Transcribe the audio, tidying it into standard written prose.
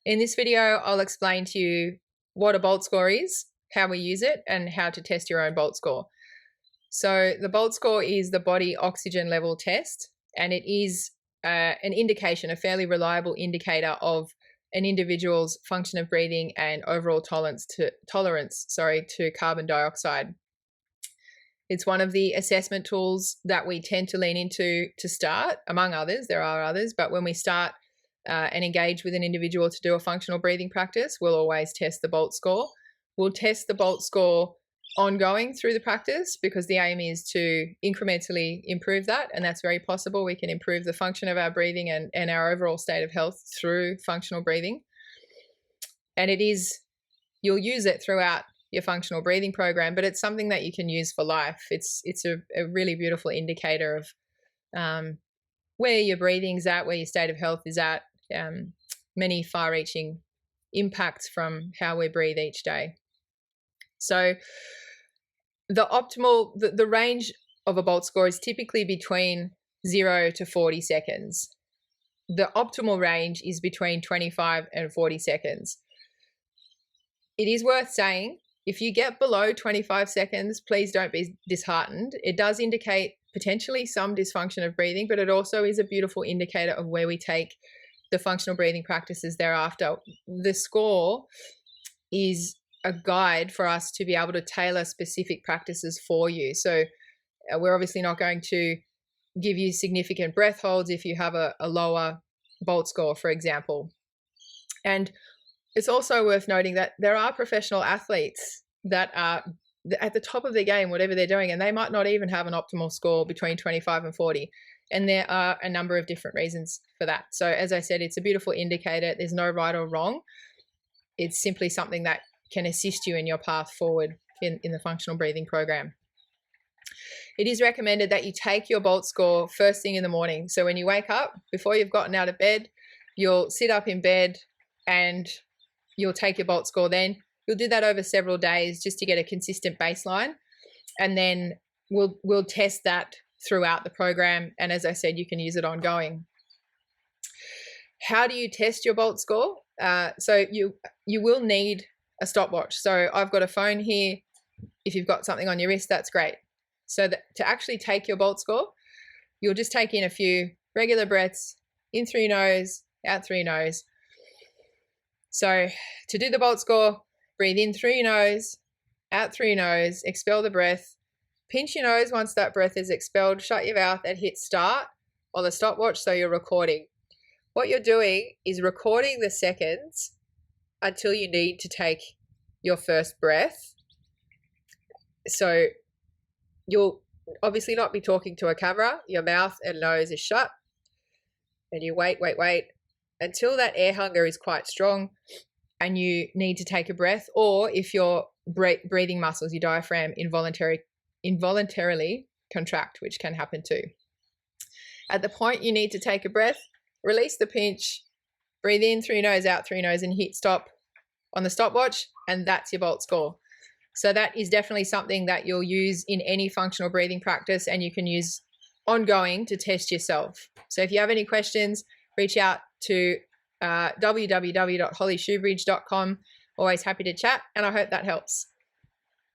In this video, I'll explain to you what a BOLT score is, how we use it, and how to test your own BOLT score. So the BOLT score is the body oxygen level test, and it is an indication, a fairly reliable indicator of an individual's function of breathing and overall tolerance to carbon dioxide. It's one of the assessment tools that we tend to lean into to start, among others. There are others, but when we start and engage with an individual to do a functional breathing practice, we'll always test the BOLT score. We'll test the BOLT score ongoing through the practice because the aim is to incrementally improve that, and that's very possible. We can improve the function of our breathing and our overall state of health through functional breathing. And you'll use it throughout your functional breathing program, but it's something that you can use for life. It's a really beautiful indicator of where your breathing's at, where your state of health is at, many far-reaching impacts from how we breathe each day. So the range of a BOLT score is typically between 0 to 40 seconds. The optimal range is between 25 and 40 seconds. It is worth saying, if you get below 25 seconds, please don't be disheartened. It does indicate potentially some dysfunction of breathing, but it also is a beautiful indicator of where we take the functional breathing practices thereafter. The score is a guide for us to be able to tailor specific practices for you. So we're obviously not going to give you significant breath holds if you have a lower BOLT score, for example. And it's also worth noting that there are professional athletes that are at the top of their game, whatever they're doing, and they might not even have an optimal score between 25 and 40. And there are a number of different reasons for that. So as I said, it's a beautiful indicator. There's no right or wrong. It's simply something that can assist you in your path forward in the functional breathing program. It is recommended that you take your BOLT score first thing in the morning. So when you wake up, before you've gotten out of bed, you'll sit up in bed and you'll take your BOLT score then. You'll do that over several days just to get a consistent baseline. And then we'll test that throughout the program. And as I said, you can use it ongoing. How do you test your BOLT score? So you will need a stopwatch. So I've got a phone here. If you've got something on your wrist, that's great. So to actually take your BOLT score, you'll just take in a few regular breaths, in through your nose, out through your nose. So to do the BOLT score, breathe in through your nose, out through your nose, expel the breath, pinch your nose once that breath is expelled, shut your mouth and hit start on the stopwatch so you're recording. What you're doing is recording the seconds until you need to take your first breath. So you'll obviously not be talking to a camera. Your mouth and nose is shut. And you wait until that air hunger is quite strong and you need to take a breath, or if your breathing muscles, your diaphragm, involuntarily contract, which can happen too. At the point you need to take a breath, release the pinch, breathe in through your nose, out through your nose, and hit stop on the stopwatch, and that's your BOLT score. So that is definitely something that you'll use in any functional breathing practice, and you can use ongoing to test yourself. So if you have any questions, reach out to www.hollyshoebridge.com. Always happy to chat, and I hope that helps.